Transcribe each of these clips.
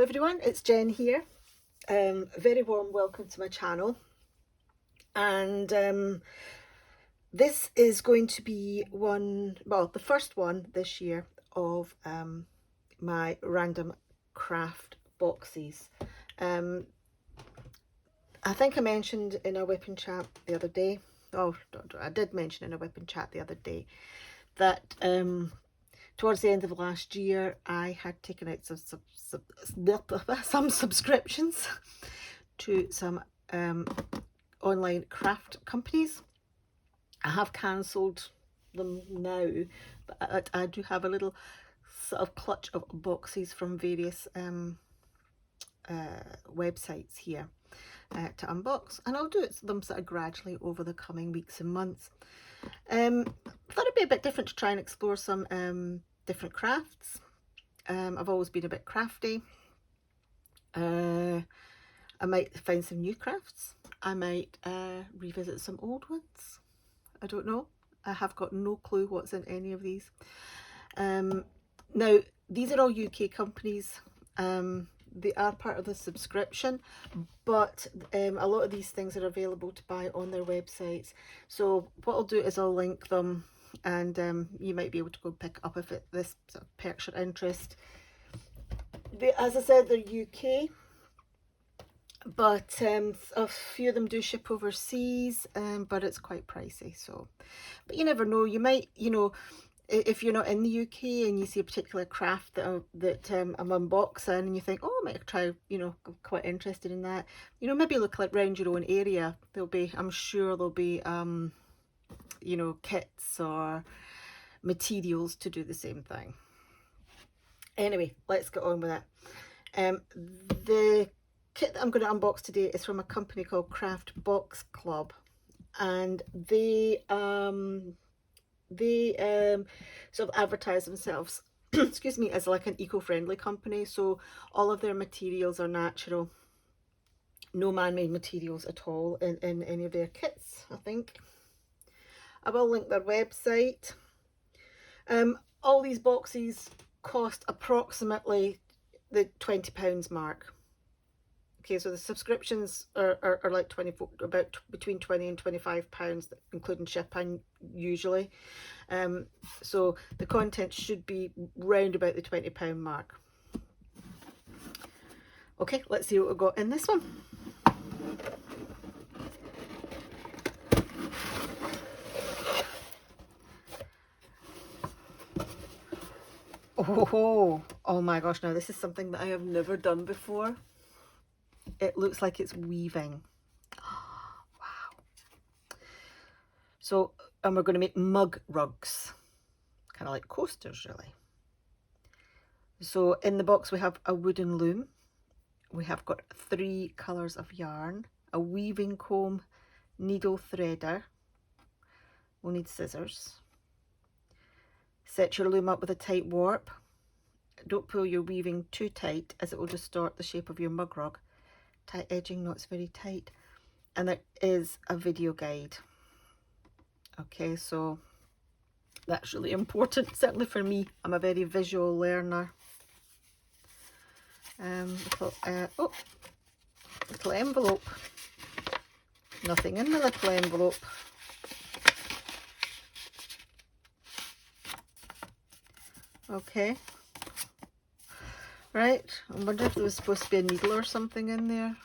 everyone, it's Jen here. Very warm welcome to my channel, and this is going to be the first one this year of my random craft boxes. I think I mentioned in a whipping chat the other day, I did mention in a whipping chat the other day that towards the end of last year, I had taken out some subscriptions to some online craft companies. I have cancelled them now, but I do have a little sort of clutch of boxes from various websites here to unbox, and I'll do them sort of gradually over the coming weeks and months. Thought it'd be a bit different to try and explore some different crafts. I've always been a bit crafty. I might find some new crafts. I might revisit some old ones. I don't know. I have got no clue what's in any of these. Now, these are all UK companies. They are part of the subscription, but a lot of these things are available to buy on their websites. So what I'll do is I'll link them, and you might be able to go pick up if this sort of perks your interest. As I said, they're UK, but a few of them do ship overseas, but it's quite pricey. So, but you never know. You might, if you're not in the UK and you see a particular craft that I'm unboxing and you think, oh, I might try, I'm quite interested in that, maybe look like around your own area. I'm sure there'll be kits or materials to do the same thing. Anyway, let's get on with it. The kit that I'm going to unbox today is from a company called Craft Box Club, and they sort of advertise themselves excuse me, as like an eco-friendly company. So all of their materials are natural, no man-made materials at all in any of their kits. I think I will link their website. All these boxes cost approximately the £20 mark. Okay, so the subscriptions are like about between £20 and £25, including shipping usually. So the content should be round about the £20 mark. Okay, let's see what we've got in this one. Oh my gosh, now this is something that I have never done before. It looks like it's weaving. Wow. So, and we're going to make mug rugs, kind of like coasters really. So in the box we have a wooden loom. We have got 3 colours of yarn, a weaving comb, needle threader. We'll need scissors. Set your loom up with a tight warp. Don't pull your weaving too tight, as it will distort the shape of your mug rug. Tie edging knots very tight. And there is a video guide. Okay, so that's really important, certainly for me. I'm a very visual learner. Little envelope. Nothing in the little envelope. Okay. Right, I wonder if there was supposed to be a needle or something in there.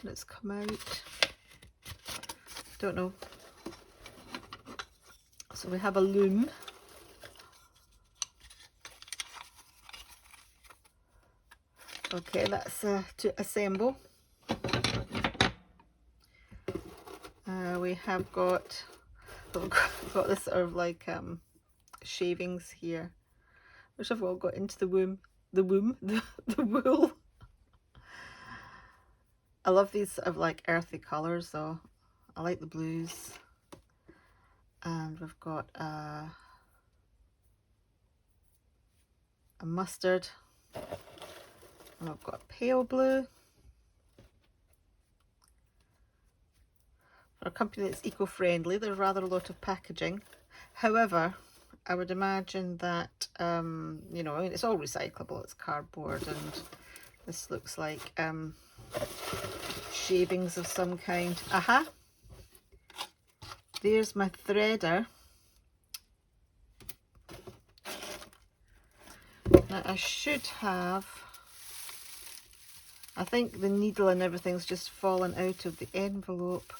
Let's come out. Don't know. So we have a loom. Okay, that's to assemble. We have got this sort of like shavings here, which I've all got into the wool. I love these sort of like earthy colours, though. I like the blues. And we've got a mustard, and I've got a pale blue. For a company that's eco-friendly, there's rather a lot of packaging. However, I would imagine that, it's all recyclable. It's cardboard and This looks like shavings of some kind. Aha! There's my threader. Now I should have, I think the needle and everything's just fallen out of the envelope.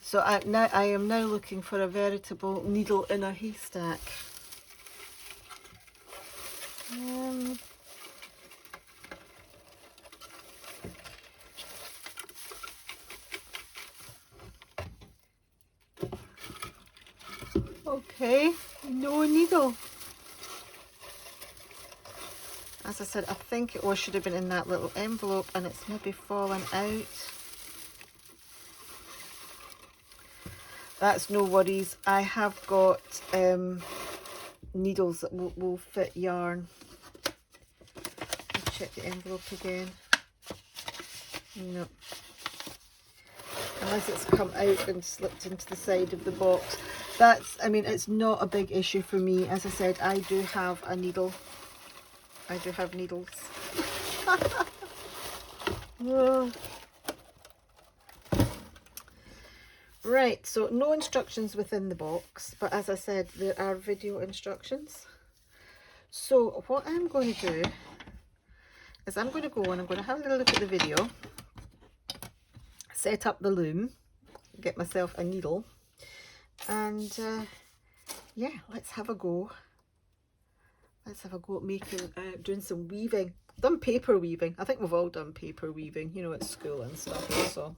So I am now looking for a veritable needle in a haystack. Okay, no needle. As I said, I think it should have been in that little envelope and it's maybe fallen out. That's no worries. I have got needles that will fit yarn. I'll check the envelope again. No. Unless it's come out and slipped into the side of the box. That's, I mean, it's not a big issue for me. As I said, I do have a needle. I do have needles. Oh. Right, so no instructions within the box, but as I said, there are video instructions. So what I'm going to do is I'm going to go and I'm going to have a little look at the video, set up the loom, get myself a needle, and yeah, let's have a go. Let's have a go at making, doing some weaving. I've done paper weaving. I think we've all done paper weaving, you know, at school and stuff. So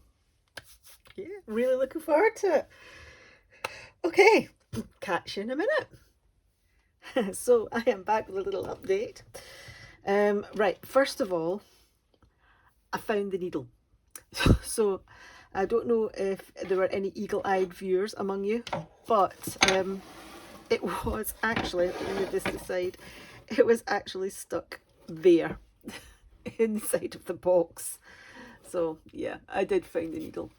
yeah, really looking forward to it. Okay, catch you in a minute. So I am back with a little update. Right, first of all, I found the needle. So I don't know if there were any eagle-eyed viewers among you, but it was actually, let me move this aside, it was actually stuck there in the side of the box. So yeah, I did find the needle.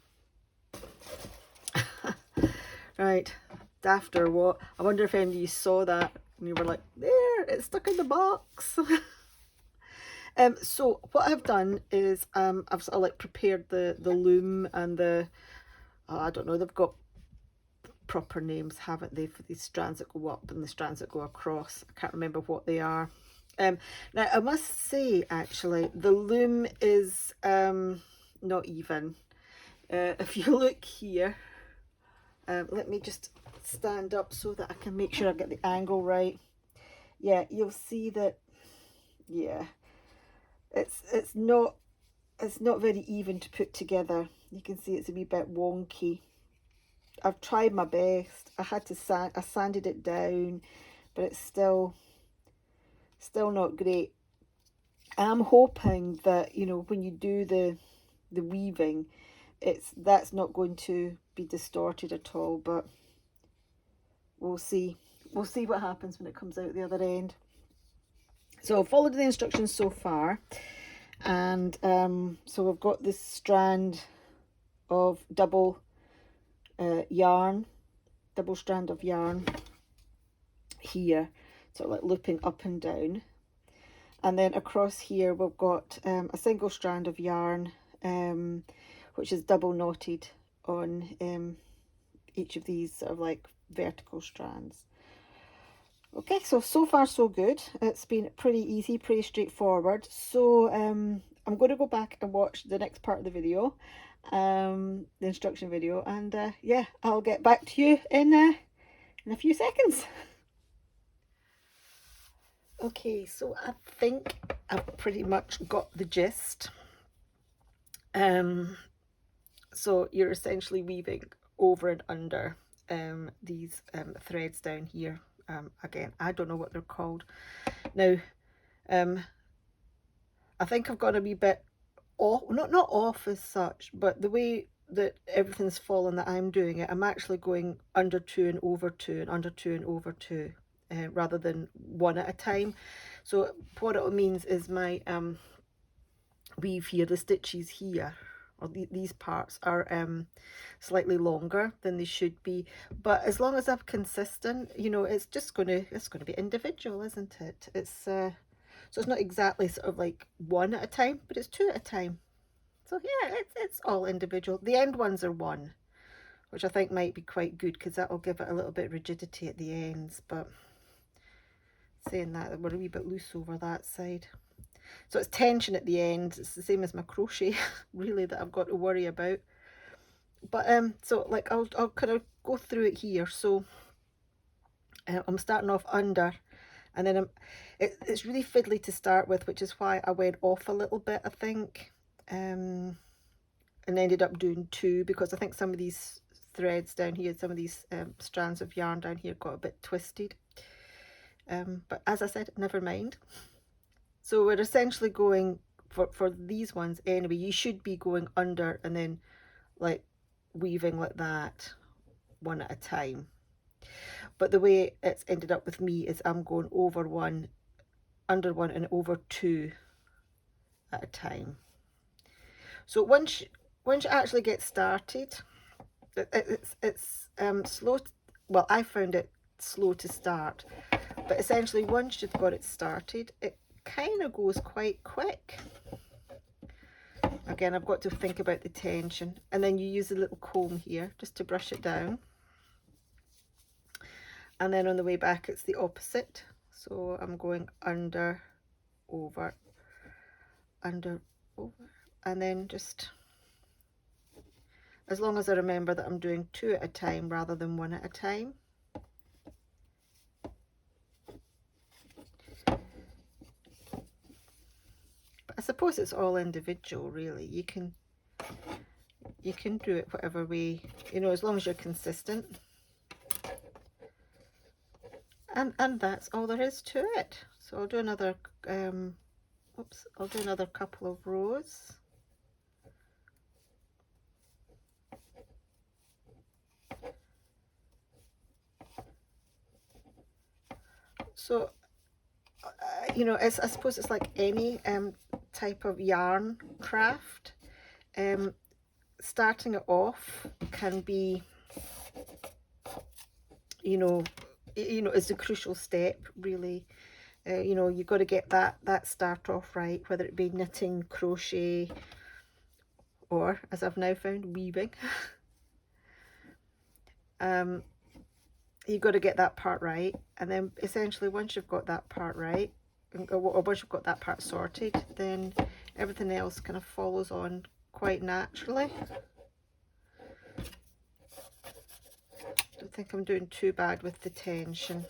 Right, daft or what? I wonder if any of you saw that and you were like, there, it's stuck in the box. So what I've done is I've sort of like prepared the loom and the, I don't know, they've got proper names, haven't they, for these strands that go up and the strands that go across. I can't remember what they are. Now I must say, actually, the loom is not even. If you look here, let me just stand up so that I can make sure I get the angle right. Yeah, you'll see that, yeah, it's not very even to put together. You can see it's a wee bit wonky. I've tried my best. I had to I sanded it down, but it's still not great. I'm hoping that, you know, when you do the weaving, that's not going to be distorted at all, but we'll see. We'll see what happens when it comes out the other end. So I've followed the instructions so far, and so we've got this strand of double strand of yarn here, sort of like looping up and down, and then across here we've got a single strand of yarn which is double knotted on each of these sort of like vertical strands. Okay, so far so good. It's been pretty easy, pretty straightforward. So I'm going to go back and watch the next part of the video, the instruction video, and yeah, I'll get back to you in a few seconds. Okay, so I think I've pretty much got the gist. So you're essentially weaving over and under these threads down here. Again, I don't know what they're called. Now, I think I've got a wee bit off, not off as such, but the way that everything's fallen that I'm doing it, I'm actually going under two and over two and under two and over two, rather than one at a time. So what it means is my weave here, the stitches here, or these parts are slightly longer than they should be, but as long as I'm consistent, you know, it's going to be individual, isn't it? It's so So it's not exactly sort of like one at a time, but it's two at a time. So yeah, it's all individual. The end ones are one, which I think might be quite good because that'll give it a little bit of rigidity at the ends. But saying that, we're a wee bit loose over that side. So it's tension at the end. It's the same as my crochet, really, that I've got to worry about. But so like I'll kind of go through it here. So I'm starting off under, and then it's really fiddly to start with, which is why I went off a little bit, I think, and ended up doing two, because I think some of these threads down here, some of these strands of yarn down here got a bit twisted. But as I said, never mind. So we're essentially going for these ones anyway. You should be going under and then like weaving like that, one at a time. But the way it's ended up with me is I'm going over one, under one, and over two at a time. So once you actually get started, it's slow. Well, I found it slow to start, but essentially once you've got it started, it kind of goes quite quick. Again, I've got to think about the tension, and then you use a little comb here just to brush it down. And then on the way back, it's the opposite. So I'm going under, over, under, over, and then just, as long as I remember that I'm doing two at a time rather than one at a time. But I suppose it's all individual, really. You can do it whatever way, you know, as long as you're consistent. And that's all there is to it. So I'll do another I'll do another couple of rows. So you know, I suppose it's like any type of yarn craft. Starting it off can be, you know, is the crucial step, really. You know, you've got to get that start off right, whether it be knitting, crochet, or, as I've now found, weaving. You've got to get that part right, and then essentially once you've got that part right, or once you've got that part sorted, then everything else kind of follows on quite naturally. Don't think I'm doing too bad with the tension.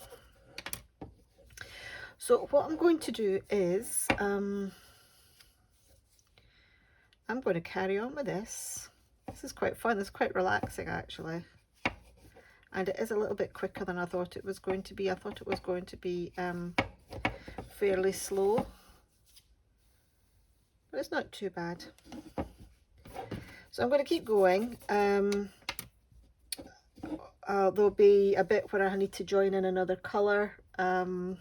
So what I'm going to do is I'm going to carry on with this. This is quite fun. It's quite relaxing, actually. And it is a little bit quicker than I thought it was going to be. I thought it was going to be fairly slow, but it's not too bad. So I'm going to keep going. There'll be a bit where I need to join in another colour and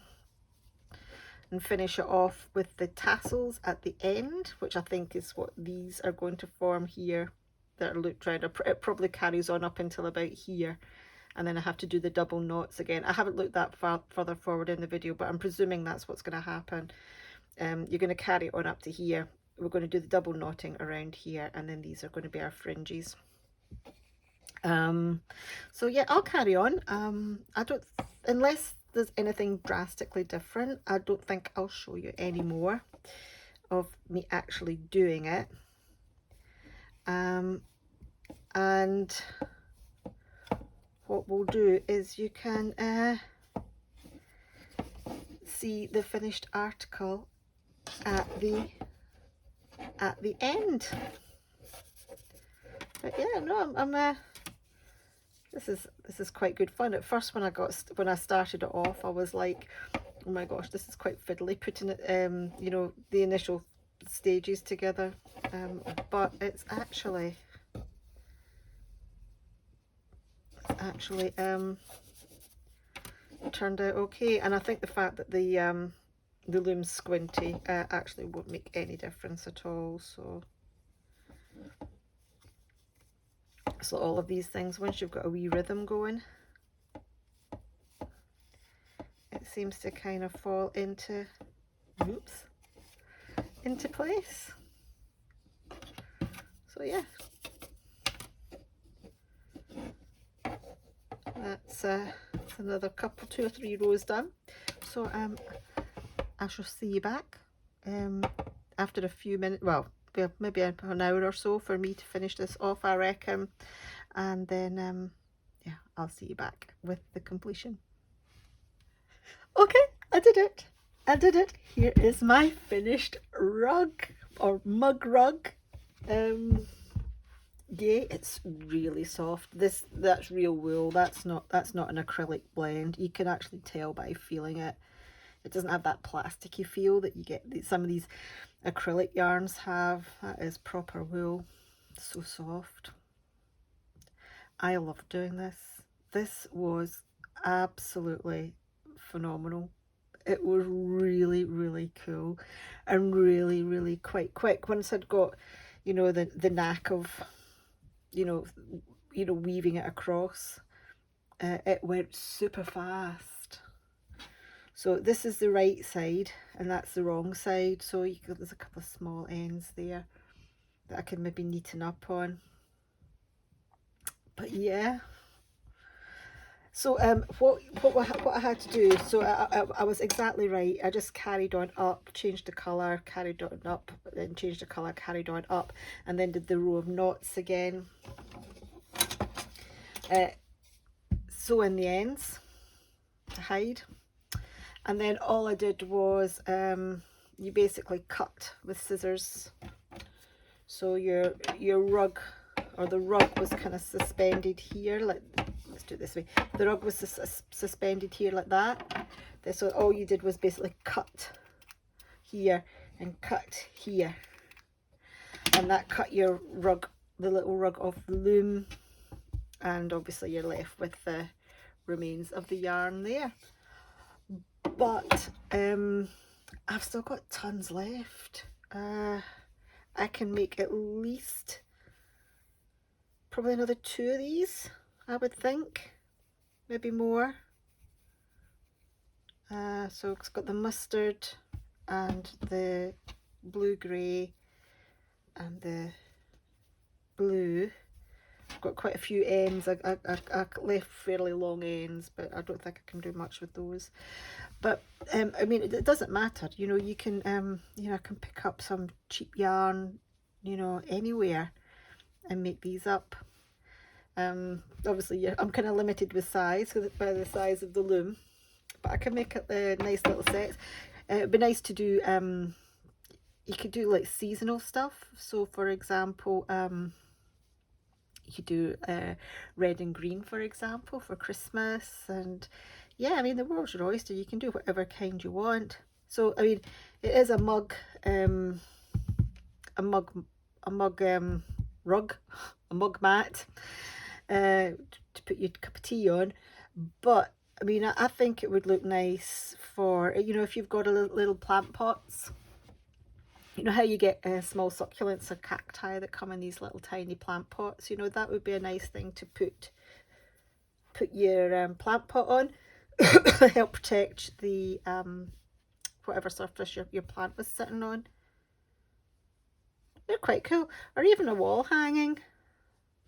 finish it off with the tassels at the end, which I think is what these are going to form here. That are looped round. It probably carries on up until about here, and then I have to do the double knots again. I haven't looked that further forward in the video, but I'm presuming that's what's going to happen. You're going to carry it on up to here. We're going to do the double knotting around here, and then these are going to be our fringes. So yeah, I'll carry on. I don't, unless there's anything drastically different, I don't think I'll show you any more of me actually doing it. And what we'll do is you can see the finished article at the end. But yeah, no, I'm this is quite good fun. At first, when I started it off, I was like, oh my gosh, this is quite fiddly, putting it you know, the initial stages together, but it's actually turned out okay. And I think the fact that the loom's squinty actually won't make any difference at all. So all of these things, once you've got a wee rhythm going, it seems to kind of fall into oops, into place. So yeah, that's another couple, 2 or 3 rows done. So I shall see you back after a few minutes, well, maybe an hour or so for me to finish this off, I reckon, and then yeah, I'll see you back with the completion. Okay, I did it. I did it. Here is my finished rug or mug rug. Yeah, it's really soft. That's real wool. That's not an acrylic blend. You can actually tell by feeling it. It doesn't have that plasticky feel that you get some of these acrylic yarns have. That is proper wool. So soft. I love doing this. This was absolutely phenomenal. It was really, really cool and really, really quite quick. Once I'd got, you know, the knack of, you know, weaving it across, it went super fast. So this is the right side and that's the wrong side. So there's a couple of small ends there that I can maybe neaten up on. But yeah. So what I had to do, so I was exactly right. I just carried on up, changed the colour, carried on up, then changed the colour, carried on up, and then did the row of knots again. Sew in the ends to hide. And then all I did was you basically cut with scissors. So your rug, or the rug, was kind of suspended here, like, let's do it this way. The rug was suspended here like that. So all you did was basically cut here and cut here, and that cut your rug, the little rug, off the loom, and obviously you're left with the remains of the yarn there. But I've still got tons left. I can make at least probably another 2 of these, I would think, maybe more. So it's got the mustard and the blue grey and the blue. I've got quite a few ends. I left fairly long ends, but I don't think I can do much with those. But I mean, it doesn't matter, you know. You can you know, I can pick up some cheap yarn, you know, anywhere and make these up. Obviously, yeah, I'm kind of limited with size by the size of the loom, but I can make it nice little sets. It'd be nice to do you could do like seasonal stuff. So for example, you could do red and green, for example, for Christmas. And yeah, I mean, the world's your oyster. You can do whatever kind you want. So I mean, it is a mug rug, a mug mat to put your cup of tea on. But I mean, I think it would look nice for, you know, if you've got a little plant pots. You know how you get small succulents or cacti that come in these little tiny plant pots? You know, that would be a nice thing to put your plant pot on. Help protect the whatever surface your plant was sitting on. They're quite cool. Or even a wall hanging.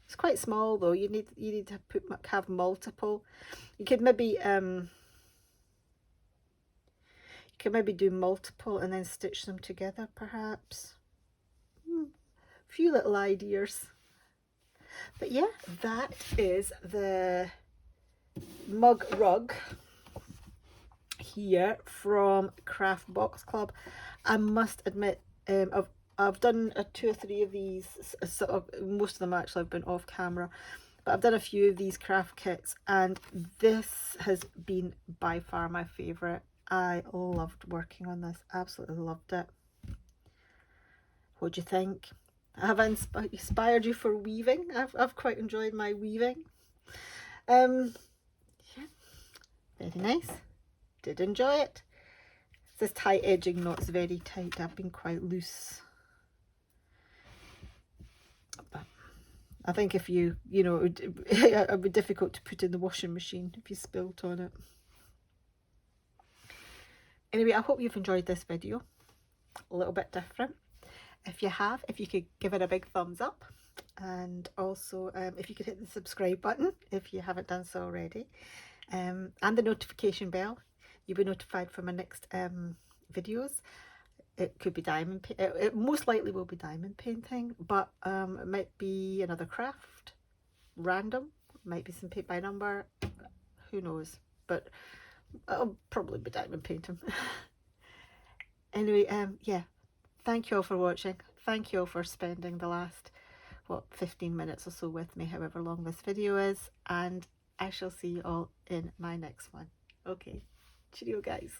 It's quite small though. You need to have multiple. You could maybe do multiple and then stitch them together, perhaps. A few little ideas. But yeah, that is the mug rug here from Craft Box Club. I must admit, I've done 2 or 3 of these. Most of them actually have been off camera, but I've done a few of these craft kits, and this has been by far my favourite. I loved working on this, absolutely loved it. What do you think? Have I inspired you for weaving? I've quite enjoyed my weaving. Yeah, very nice. Did enjoy it. This tight edging knot's very tight. I've been quite loose. But I think if you know, it would be difficult to put in the washing machine if you spilt on it. Anyway, I hope you've enjoyed this video. A little bit different. If you have, if you could give it a big thumbs up, and also if you could hit the subscribe button if you haven't done so already, and the notification bell, you'll be notified for my next videos. It could be diamond it most likely will be diamond painting, but it might be another craft, random, might be some paint by number, who knows, but it'll probably be diamond painting. Anyway, yeah, thank you all for watching. Thank you all for spending the last, what, 15 minutes or so with me, however long this video is, and I shall see you all in my next one. Okay, cheerio guys.